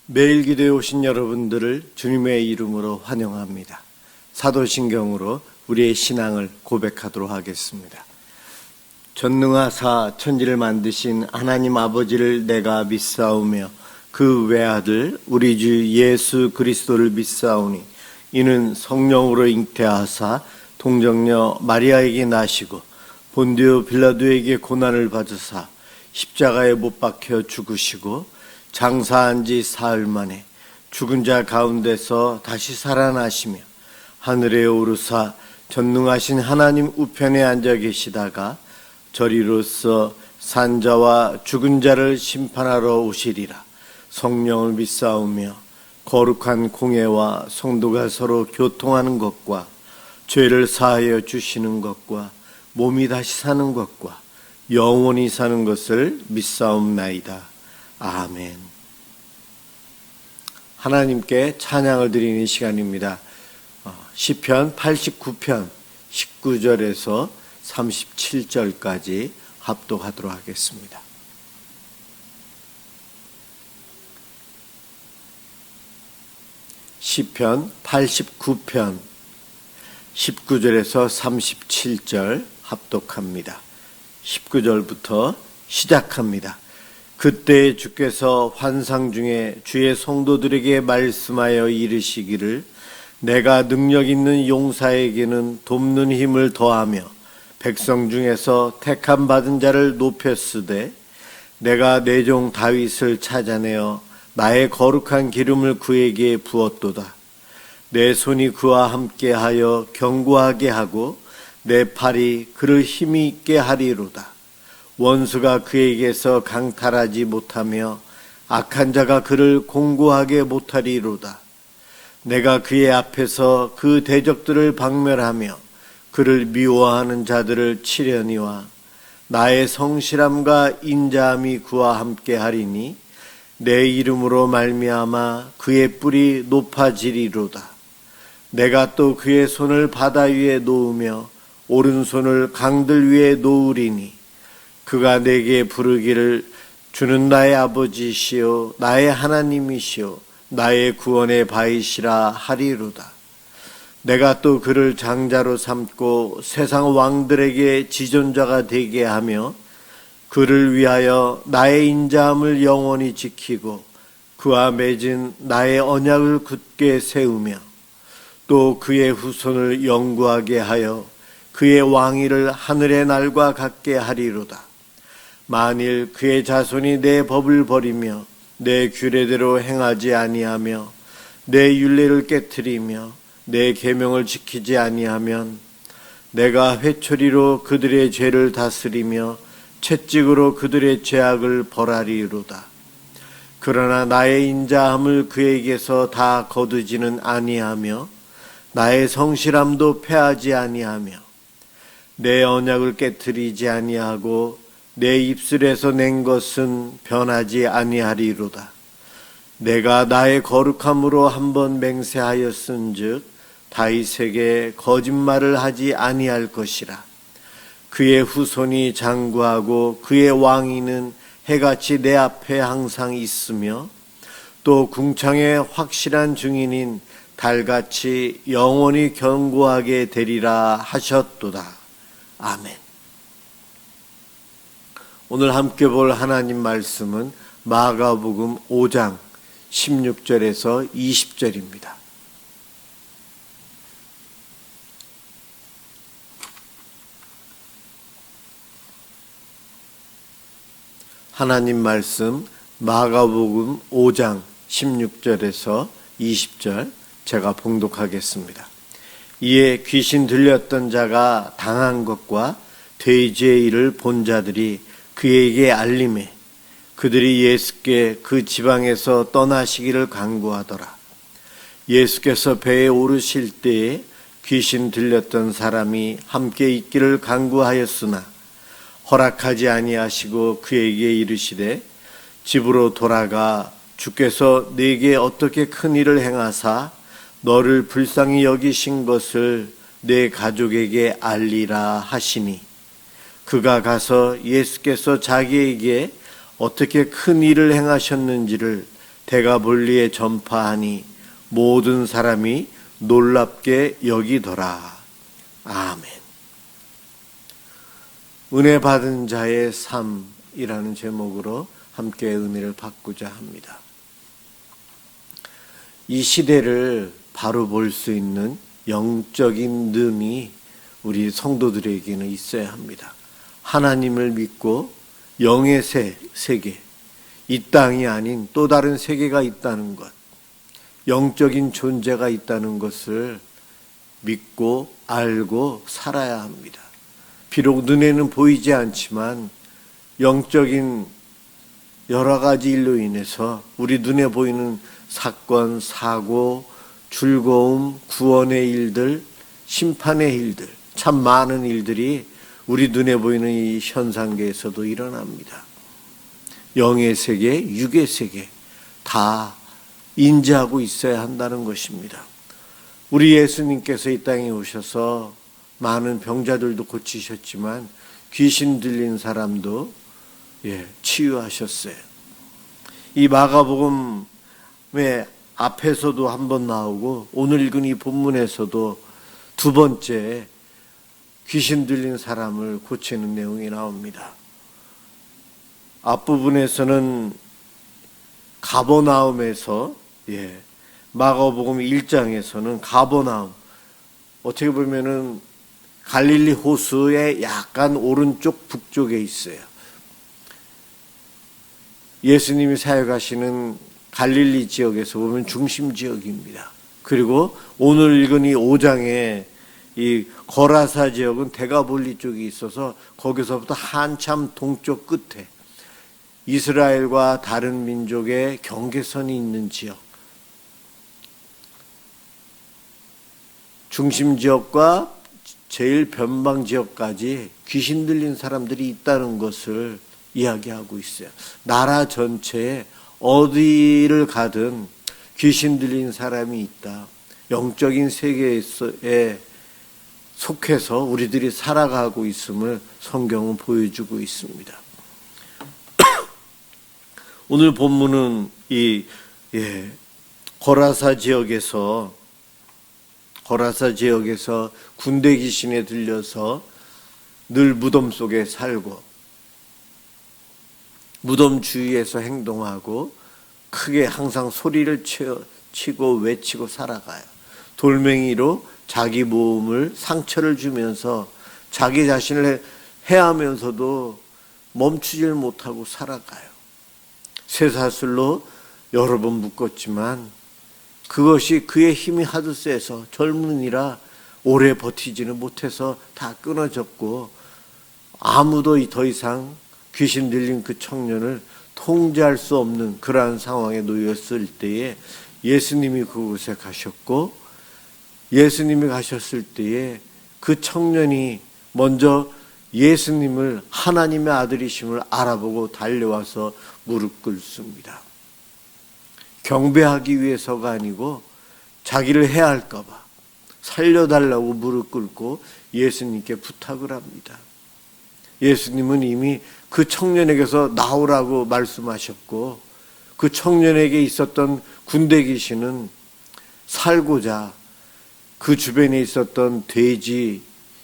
매일 기도에 오신 여러분들을 주님의 이름으로 환영합니다. 사도신경으로 우리의 신앙을 고백하도록 하겠습니다. 전능하사 천지를 만드신 하나님 아버지를 내가 믿사오며 그 외아들 우리 주 예수 그리스도를 믿사오니 이는 성령으로 잉태하사 동정녀 마리아에게 나시고 본디오 빌라도에게 고난을 받으사 십자가에 못 박혀 죽으시고 장사한 지 사흘 만에 죽은 자 가운데서 다시 살아나시며 하늘에 오르사 전능하신 하나님 우편에 앉아 계시다가 저리로서 산자와 죽은 자를 심판하러 오시리라. 성령을 믿사오며 거룩한 공예와 성도가 서로 교통하는 것과 죄를 사하여 주시는 것과 몸이 다시 사는 것과 영원히 사는 것을 믿사옵나이다. 아멘. 하나님께 찬양을 드리는 시간입니다. 시편 89편 19절에서 37절까지 합독하도록 하겠습니다. 시편 89편 19절에서 37절 합독합니다. 19절부터 시작합니다. 그때 주께서 환상 중에 주의 성도들에게 말씀하여 이르시기를 내가 능력 있는 용사에게는 돕는 힘을 더하며 백성 중에서 택함 받은 자를 높였으되 내가 내 종 다윗을 찾아내어 나의 거룩한 기름을 그에게 부었도다. 내 손이 그와 함께하여 견고하게 하고 내 팔이 그를 힘이 있게 하리로다. 원수가 그에게서 강탈하지 못하며 악한 자가 그를 공고하게 못하리로다. 내가 그의 앞에서 그 대적들을 박멸하며 그를 미워하는 자들을 치려니와 나의 성실함과 인자함이 그와 함께하리니 내 이름으로 말미암아 그의 뿔이 높아지리로다. 내가 또 그의 손을 바다 위에 놓으며 오른손을 강들 위에 놓으리니 그가 내게 부르기를 주는 나의 아버지시요 나의 하나님이시요 나의 구원의 바이시라 하리로다. 내가 또 그를 장자로 삼고 세상 왕들에게 지존자가 되게 하며 그를 위하여 나의 인자함을 영원히 지키고 그와 맺은 나의 언약을 굳게 세우며 또 그의 후손을 영구하게 하여 그의 왕위를 하늘의 날과 같게 하리로다. 만일 그의 자손이 내 법을 버리며 내 규례대로 행하지 아니하며 내 율례를 깨트리며 내 계명을 지키지 아니하면 내가 회초리로 그들의 죄를 다스리며 채찍으로 그들의 죄악을 벌하리로다. 그러나 나의 인자함을 그에게서 다 거두지는 아니하며 나의 성실함도 패하지 아니하며 내 언약을 깨트리지 아니하고 내 입술에서 낸 것은 변하지 아니하리로다. 내가 나의 거룩함으로 한번 맹세하였은즉 다윗에게 거짓말을 하지 아니할 것이라. 그의 후손이 장구하고 그의 왕위는 해같이 내 앞에 항상 있으며 또 궁창의 확실한 증인인 달같이 영원히 견고하게 되리라 하셨도다. 아멘. 오늘 함께 볼 하나님 말씀은 마가복음 5장 16절에서 20절입니다. 하나님 말씀 마가복음 5장 16절에서 20절 제가 봉독하겠습니다. 이에 귀신 들렸던 자가 당한 것과 돼지의 일을 본 자들이 그에게 알림해 그들이 예수께 그 지방에서 떠나시기를 간구하더라. 예수께서 배에 오르실 때에 귀신 들렸던 사람이 함께 있기를 간구하였으나 허락하지 아니하시고 그에게 이르시되 집으로 돌아가 주께서 네게 어떻게 큰 일을 행하사 너를 불쌍히 여기신 것을 내 가족에게 알리라 하시니 그가 가서 예수께서 자기에게 어떻게 큰 일을 행하셨는지를 대가볼리에 전파하니 모든 사람이 놀랍게 여기더라. 아멘. 은혜 받은 자의 삶이라는 제목으로 함께 은혜를 받고자 합니다. 이 시대를 바로 볼 수 있는 영적인 눈이 우리 성도들에게는 있어야 합니다. 하나님을 믿고 영의 세계, 이 땅이 아닌 또 다른 세계가 있다는 것, 영적인 존재가 있다는 것을 믿고 알고 살아야 합니다. 비록 눈에는 보이지 않지만 영적인 여러 가지 일로 인해서 우리 눈에 보이는 사건, 사고, 즐거움, 구원의 일들, 심판의 일들, 참 많은 일들이 우리 눈에 보이는 이 현상계에서도 일어납니다. 영의 세계, 육의 세계 다 인지하고 있어야 한다는 것입니다. 우리 예수님께서 이 땅에 오셔서 많은 병자들도 고치셨지만 귀신 들린 사람도 치유하셨어요. 이 마가복음의 앞에서도 한번 나오고 오늘 읽은 이 본문에서도 두 번째 귀신 들린 사람을 고치는 내용이 나옵니다. 앞부분에서는 가버나움에서 마가복음 1장에서는 가버나움, 어떻게 보면은 갈릴리 호수의 약간 오른쪽 북쪽에 있어요. 예수님이 사역하시는 갈릴리 지역에서 보면 중심 지역입니다. 그리고 오늘 읽은 이 5장에 이 거라사 지역은 대가볼리 쪽이 있어서 거기서부터 한참 동쪽 끝에 이스라엘과 다른 민족의 경계선이 있는 지역, 중심 지역과 제일 변방 지역까지 귀신 들린 사람들이 있다는 것을 이야기하고 있어요. 나라 전체에 어디를 가든 귀신 들린 사람이 있다. 영적인 세계에 속해서 우리들이 살아가고 있음을 성경은 보여주고 있습니다. 오늘 본문은 이 거라사 지역에서 군대 귀신에 들려서 늘 무덤 속에 살고 무덤 주위에서 행동하고 크게 항상 소리를 치고 외치고 살아가요. 돌멩이로 자기 몸을 상처를 주면서 자기 자신을 해하면서도 멈추질 못하고 살아가요. 쇠사슬로 여러 번 묶었지만 그것이 그의 힘이 하도 세서 젊은이라 오래 버티지는 못해서 다 끊어졌고 아무도 더 이상 귀신 들린 그 청년을 통제할 수 없는 그러한 상황에 놓였을 때에 예수님이 그곳에 가셨고 예수님이 가셨을 때에 그 청년이 먼저 예수님을 하나님의 아들이심을 알아보고 달려와서 무릎 꿇습니다. 경배하기 위해서가 아니고 자기를 해할까 봐 살려달라고 무릎 꿇고 예수님께 부탁을 합니다. 예수님은 이미 그 청년에게서 나오라고 말씀하셨고 그 청년에게 있었던 군대 귀신은 살고자 그 주변에 있었던 돼지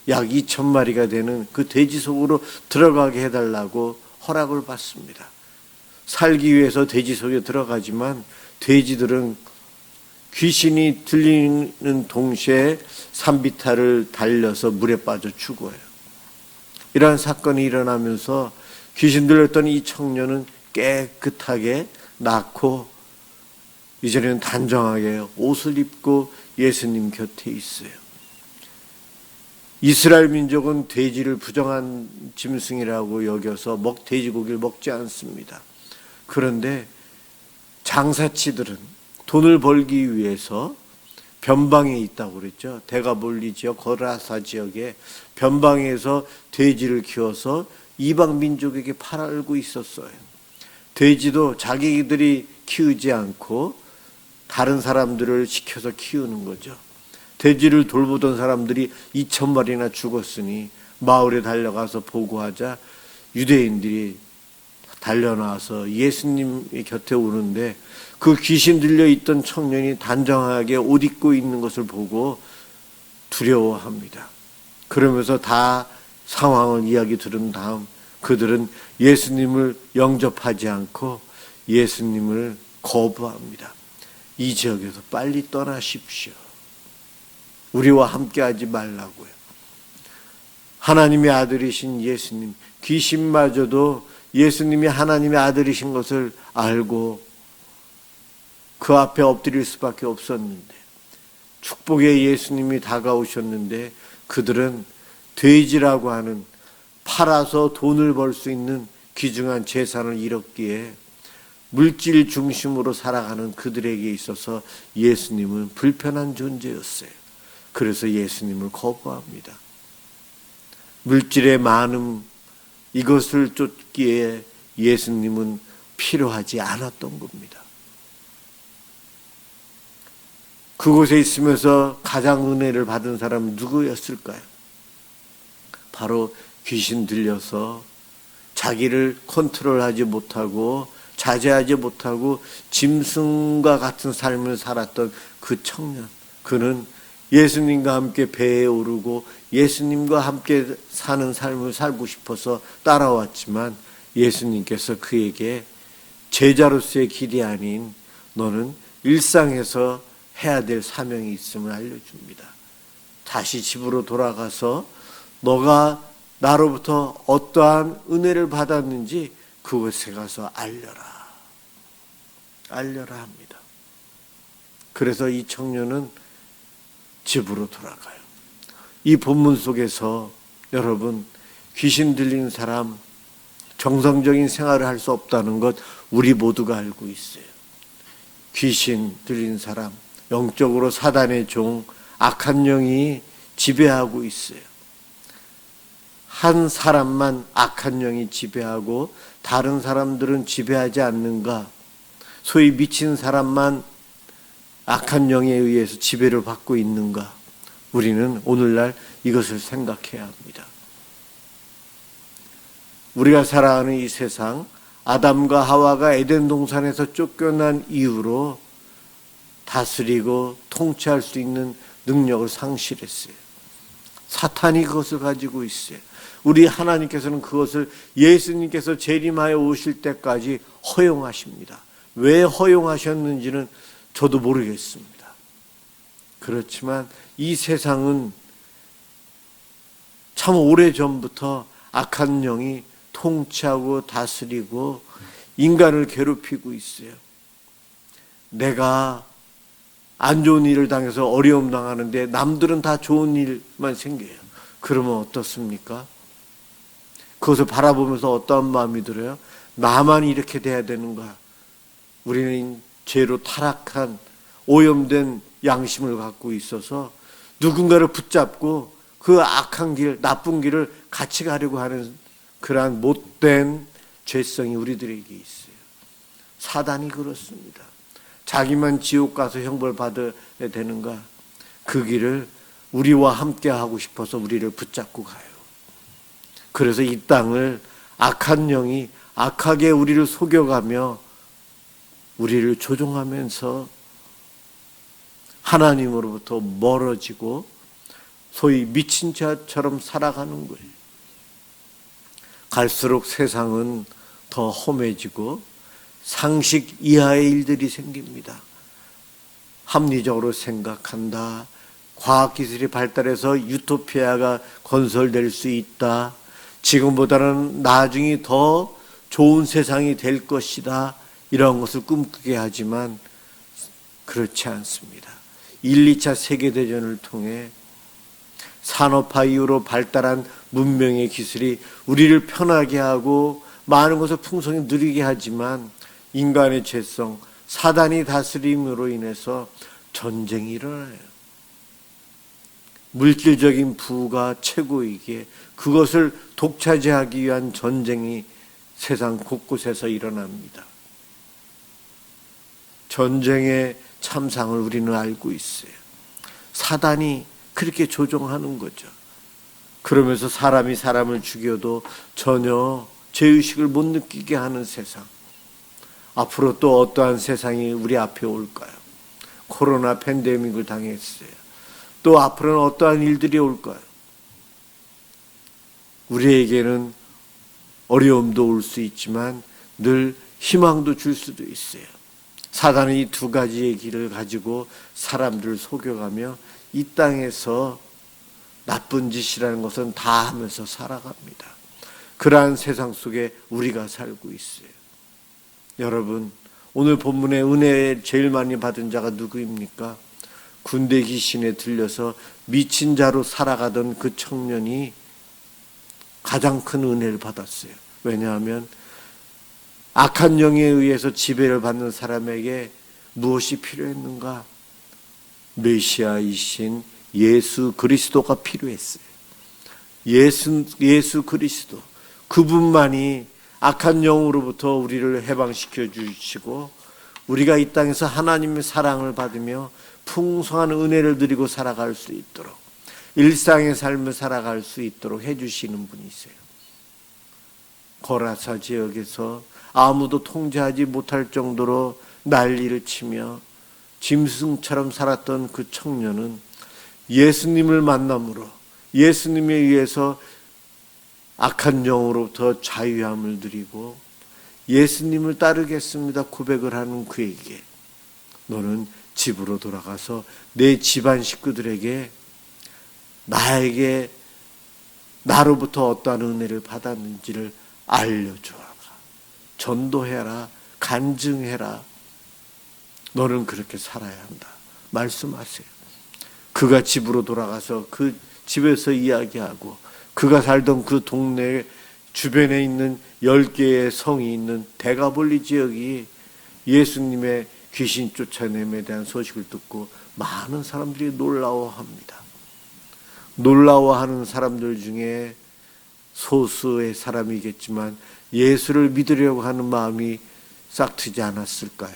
약 2,000마리가 되는 그 돼지 속으로 들어가게 해달라고 허락을 받습니다. 살기 위해서 돼지 속에 들어가지만 돼지들은 귀신이 들리는 동시에 산비탈을 달려서 물에 빠져 죽어요. 이러한 사건이 일어나면서 귀신 들렸던 이 청년은 깨끗하게 낫고 이제는 단정하게 옷을 입고 예수님 곁에 있어요. 이스라엘 민족은 돼지를 부정한 짐승이라고 여겨서 돼지고기를 먹지 않습니다. 그런데 장사치들은 돈을 벌기 위해서 변방에 있다고 그랬죠. 대가볼리 지역, 거라사 지역에 변방에서 돼지를 키워서 이방 민족에게 팔고 있었어요. 돼지도 자기들이 키우지 않고 다른 사람들을 시켜서 키우는 거죠. 돼지를 돌보던 사람들이 2,000마리나 죽었으니 마을에 달려가서 보고하자 유대인들이 달려나와서 예수님의 곁에 오는데 그 귀신 들려 있던 청년이 단정하게 옷 입고 있는 것을 보고 두려워합니다. 그러면서 다 상황을 이야기 들은 다음 그들은 예수님을 영접하지 않고 예수님을 거부합니다. 이 지역에서 빨리 떠나십시오. 우리와 함께하지 말라고요. 하나님의 아들이신 예수님, 귀신마저도 예수님이 하나님의 아들이신 것을 알고 그 앞에 엎드릴 수밖에 없었는데, 축복의 예수님이 다가오셨는데 그들은 돼지라고 하는 팔아서 돈을 벌 수 있는 귀중한 재산을 잃었기에 물질 중심으로 살아가는 그들에게 있어서 예수님은 불편한 존재였어요. 그래서 예수님을 거부합니다. 물질의 많음, 이것을 쫓기에 예수님은 필요하지 않았던 겁니다. 그곳에 있으면서 가장 은혜를 받은 사람은 누구였을까요? 바로 귀신 들려서 자기를 컨트롤하지 못하고 자제하지 못하고 짐승과 같은 삶을 살았던 그 청년. 그는 예수님과 함께 배에 오르고 예수님과 함께 사는 삶을 살고 싶어서 따라왔지만 예수님께서 그에게 제자로서의 길이 아닌 너는 일상에서 해야 될 사명이 있음을 알려줍니다. 다시 집으로 돌아가서 너가 나로부터 어떠한 은혜를 받았는지 그곳에 가서 알려라 합니다. 그래서 이 청년은 집으로 돌아가요. 이 본문 속에서 여러분, 귀신 들린 사람, 정상적인 생활을 할 수 없다는 것 우리 모두가 알고 있어요. 귀신 들린 사람, 영적으로 사단의 종, 악한 영이 지배하고 있어요. 한 사람만 악한 영이 지배하고 다른 사람들은 지배하지 않는가? 소위 미친 사람만 악한 영에 의해서 지배를 받고 있는가? 우리는 오늘날 이것을 생각해야 합니다. 우리가 살아가는 이 세상, 아담과 하와가 에덴 동산에서 쫓겨난 이후로 다스리고 통치할 수 있는 능력을 상실했어요. 사탄이 그것을 가지고 있어요. 우리 하나님께서는 그것을 예수님께서 재림하여 오실 때까지 허용하십니다. 왜 허용하셨는지는 저도 모르겠습니다. 그렇지만 이 세상은 참 오래전부터 악한 영이 통치하고 다스리고 인간을 괴롭히고 있어요. 내가 안 좋은 일을 당해서 어려움 당하는데 남들은 다 좋은 일만 생겨요. 그러면 어떻습니까? 그것을 바라보면서 어떠한 마음이 들어요? 나만 이렇게 돼야 되는가? 우리는 죄로 타락한 오염된 양심을 갖고 있어서 누군가를 붙잡고 그 악한 길, 나쁜 길을 같이 가려고 하는 그러한 못된 죄성이 우리들에게 있어요. 사단이 그렇습니다. 자기만 지옥 가서 형벌 받아야 되는가? 그 길을 우리와 함께 하고 싶어서 우리를 붙잡고 가요. 그래서 이 땅을 악한 영이 악하게 우리를 속여가며 우리를 조종하면서 하나님으로부터 멀어지고 소위 미친 자처럼 살아가는 거예요. 갈수록 세상은 더 험해지고 상식 이하의 일들이 생깁니다. 합리적으로 생각한다. 과학기술이 발달해서 유토피아가 건설될 수 있다. 지금보다는 나중에 더 좋은 세상이 될 것이다. 이런 것을 꿈꾸게 하지만 그렇지 않습니다. 1, 2차 세계대전을 통해 산업화 이후로 발달한 문명의 기술이 우리를 편하게 하고 많은 것을 풍성히 누리게 하지만 인간의 죄성, 사단이 다스림으로 인해서 전쟁이 일어나요. 물질적인 부가 최고이기에 그것을 독차지하기 위한 전쟁이 세상 곳곳에서 일어납니다. 전쟁의 참상을 우리는 알고 있어요. 사단이 그렇게 조종하는 거죠. 그러면서 사람이 사람을 죽여도 전혀 죄의식을 못 느끼게 하는 세상. 앞으로 또 어떠한 세상이 우리 앞에 올까요? 코로나 팬데믹을 당했어요. 또 앞으로는 어떠한 일들이 올까요? 우리에게는 어려움도 올 수 있지만 늘 희망도 줄 수도 있어요. 사단은 이 두 가지의 길을 가지고 사람들을 속여가며 이 땅에서 나쁜 짓이라는 것은 다 하면서 살아갑니다. 그러한 세상 속에 우리가 살고 있어요. 여러분, 오늘 본문의 은혜 제일 많이 받은 자가 누구입니까? 군대 귀신에 들려서 미친 자로 살아가던 그 청년이 가장 큰 은혜를 받았어요. 왜냐하면 악한 영에 의해서 지배를 받는 사람에게 무엇이 필요했는가? 메시아이신 예수 그리스도가 필요했어요. 예수 그리스도, 그분만이 악한 영으로부터 우리를 해방시켜 주시고 우리가 이 땅에서 하나님의 사랑을 받으며 풍성한 은혜를 누리고 살아갈 수 있도록, 일상의 삶을 살아갈 수 있도록 해주시는 분이세요. 거라사 지역에서 아무도 통제하지 못할 정도로 난리를 치며 짐승처럼 살았던 그 청년은 예수님을 만남으로 예수님에 의해서 악한 영으로부터 자유함을 누리고 예수님을 따르겠습니다 고백을 하는 그에게 너는 집으로 돌아가서 내 집안 식구들에게 나로부터 어떠한 은혜를 받았는지를 알려주어라. 전도해라. 간증해라. 너는 그렇게 살아야 한다. 말씀하세요. 그가 집으로 돌아가서 그 집에서 이야기하고 그가 살던 그 동네 주변에 있는 10개의 성이 있는 데가볼리 지역이 예수님의 귀신 쫓아냄에 대한 소식을 듣고 많은 사람들이 놀라워합니다. 놀라워하는 사람들 중에 소수의 사람이겠지만 예수를 믿으려고 하는 마음이 싹트지 않았을까요?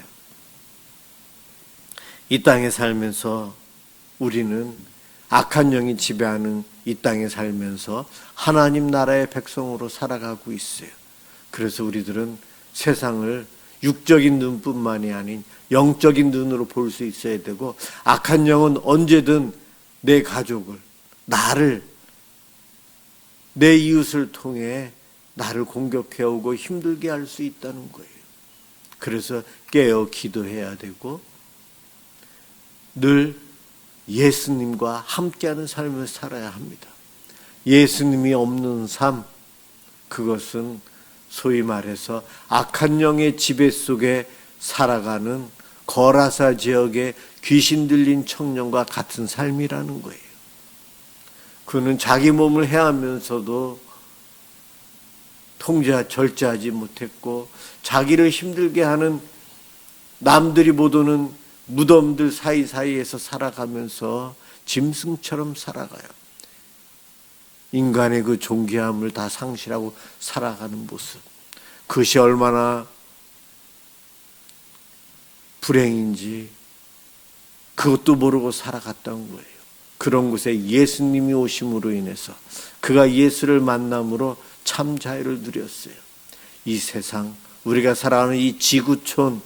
이 땅에 살면서 우리는 악한 영이 지배하는 이 땅에 살면서 하나님 나라의 백성으로 살아가고 있어요. 그래서 우리들은 세상을 육적인 눈뿐만이 아닌 영적인 눈으로 볼 수 있어야 되고, 악한 영은 언제든 내 가족을, 나를, 내 이웃을 통해 나를 공격해오고 힘들게 할 수 있다는 거예요. 그래서 깨어 기도해야 되고 늘 예수님과 함께하는 삶을 살아야 합니다. 예수님이 없는 삶, 그것은 소위 말해서 악한 영의 지배 속에 살아가는 거라사 지역의 귀신 들린 청년과 같은 삶이라는 거예요. 그는 자기 몸을 해하면서도 절제하지 못했고, 자기를 힘들게 하는 남들이 못 오는 무덤들 사이사이에서 살아가면서 짐승처럼 살아가요. 인간의 그 존귀함을 다 상실하고 살아가는 모습, 그것이 얼마나 불행인지 그것도 모르고 살아갔던 거예요. 그런 곳에 예수님이 오심으로 인해서 그가 예수를 만남으로 참 자유를 누렸어요. 이 세상, 우리가 살아가는 이 지구촌,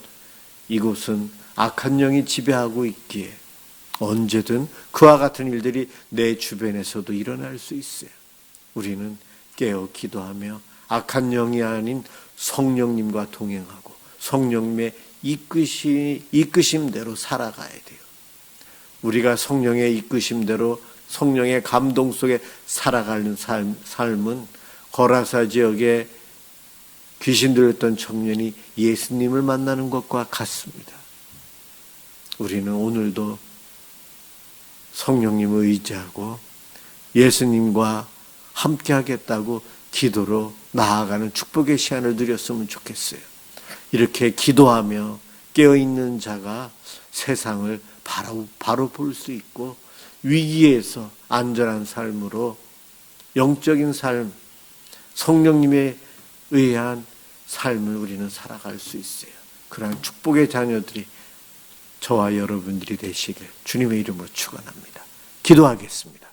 이곳은 악한 영이 지배하고 있기에 언제든 그와 같은 일들이 내 주변에서도 일어날 수 있어요. 우리는 깨어 기도하며 악한 영이 아닌 성령님과 동행하고 성령님의 이끄심대로 살아가야 돼요. 우리가 성령의 이끄심대로 성령의 감동 속에 살아가는 삶은 거라사 지역에 귀신 들렸던 청년이 예수님을 만나는 것과 같습니다. 우리는 오늘도 성령님을 의지하고 예수님과 함께 하겠다고 기도로 나아가는 축복의 시간을 누렸으면 좋겠어요. 이렇게 기도하며 깨어있는 자가 세상을 바로 볼 수 있고 위기에서 안전한 삶으로 영적인 삶, 성령님에 의한 삶을 우리는 살아갈 수 있어요. 그러한 축복의 자녀들이 저와 여러분들이 되시길 주님의 이름으로 축원합니다. 기도하겠습니다.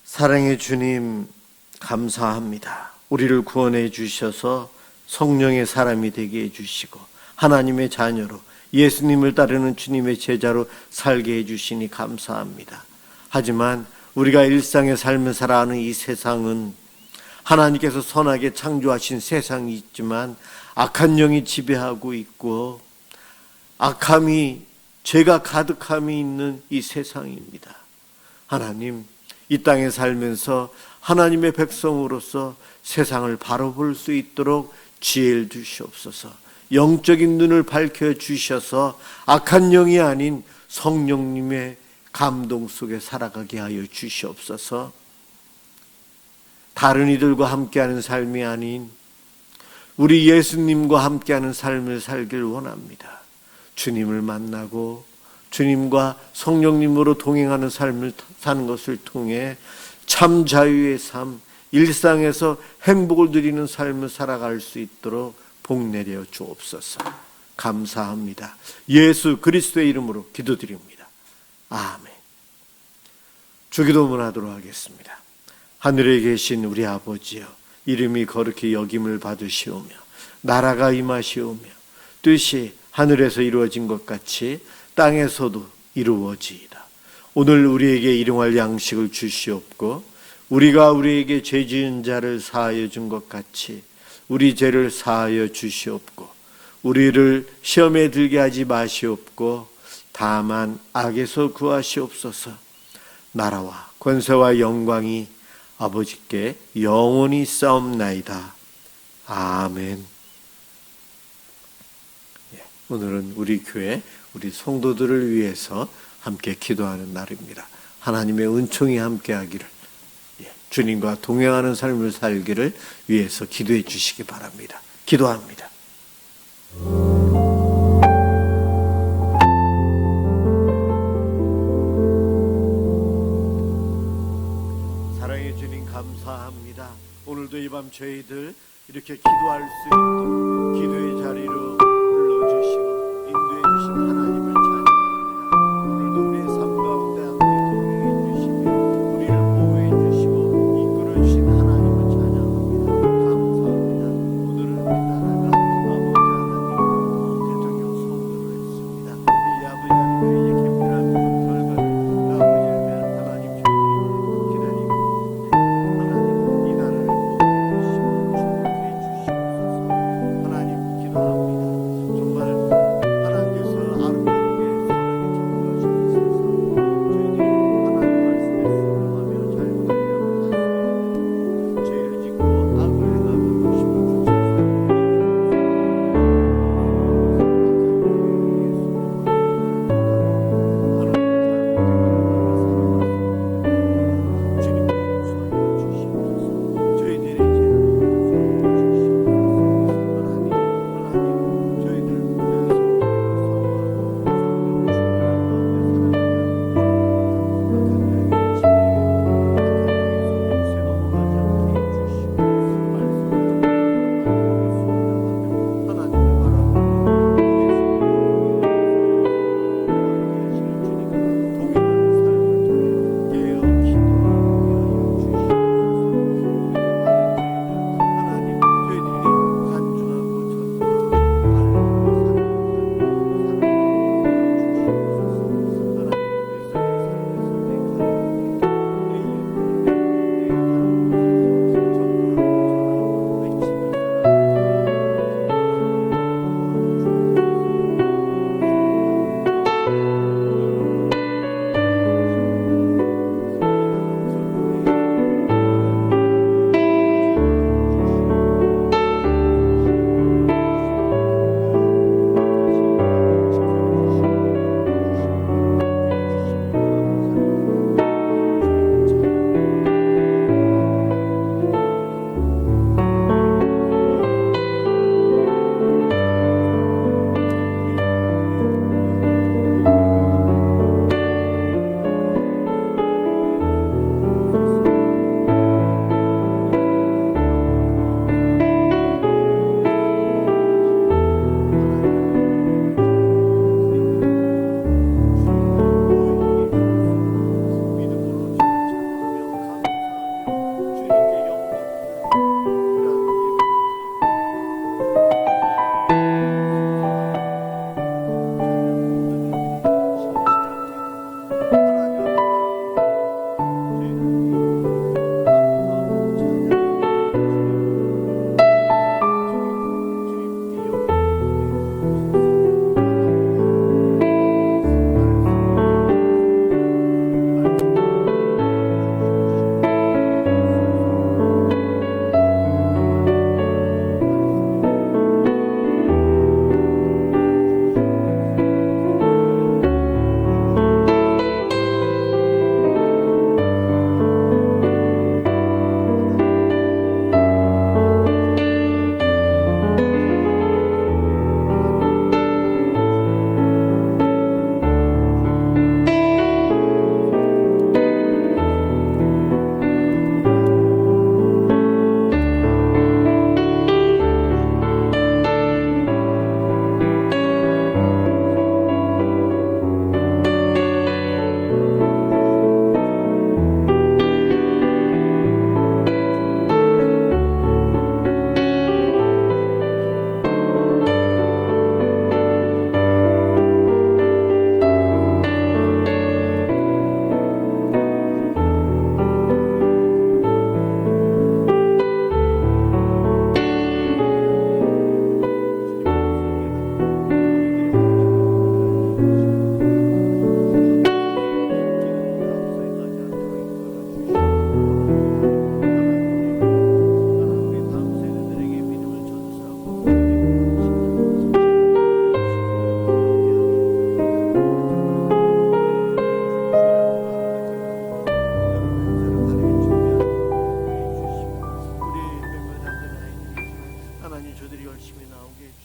사랑의 주님, 감사합니다. 우리를 구원해 주셔서 성령의 사람이 되게 해주시고 하나님의 자녀로 예수님을 따르는 주님의 제자로 살게 해주시니 감사합니다. 하지만 우리가 일상의 삶을 살아가는 이 세상은 하나님께서 선하게 창조하신 세상이 있지만 악한 영이 지배하고 있고 악함이, 죄가 가득함이 있는 이 세상입니다. 하나님, 이 땅에 살면서 하나님의 백성으로서 세상을 바로 볼 수 있도록 지혜를 주시옵소서. 영적인 눈을 밝혀주셔서 악한 영이 아닌 성령님의 감동 속에 살아가게 하여 주시옵소서. 다른 이들과 함께하는 삶이 아닌 우리 예수님과 함께하는 삶을 살길 원합니다. 주님을 만나고 주님과 성령님으로 동행하는 삶을 사는 것을 통해 참 자유의 삶, 일상에서 행복을 누리는 삶을 살아갈 수 있도록 복 내려 주옵소서. 감사합니다. 예수 그리스도의 이름으로 기도드립니다. 아멘. 주기도문 하도록 하겠습니다. 하늘에 계신 우리 아버지여, 이름이 거룩히 여김을 받으시오며 나라가 임하시오며 뜻이 하늘에서 이루어진 것 같이 땅에서도 이루어지이다. 오늘 우리에게 일용할 양식을 주시옵고 우리가 우리에게 죄 지은 자를 사하여 준 것 같이 우리 죄를 사하여 주시옵고 우리를 시험에 들게 하지 마시옵고 다만 악에서 구하시옵소서. 나라와 권세와 영광이 아버지께 영원히 싸움나이다. 아멘. 오늘은 우리 교회 우리 성도들을 위해서 함께 기도하는 날입니다. 하나님의 은총이 함께하기를, 주님과 동행하는 삶을 살기를 위해서 기도해 주시기 바랍니다. 기도합니다. 사랑해 주님 감사합니다. 오늘도 이 밤 저희들 이렇게 기도할 수 있도록 기도의 자리로 불러주시고 인도해 주신 하나님을 찬양합니다. 오늘도 우리의 삶 가운데 함께 동행해 주시며 우리를 보호해 주시고 이끌어 주신 하나님을 찬양합니다. 감사합니다. 오늘은 우리나라가 아버지 하나님 대통령 선거를 했습니다. 이 아버지 하나님의 캠페인하면서 결과를 아버지를 위한 하나님 저희들이 기다리고 있는데 하나님 이 나라를 보호해 주시고 축복해 주시옵소서. 하나님 기도합니다.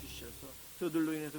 주셔서 저들로 인해서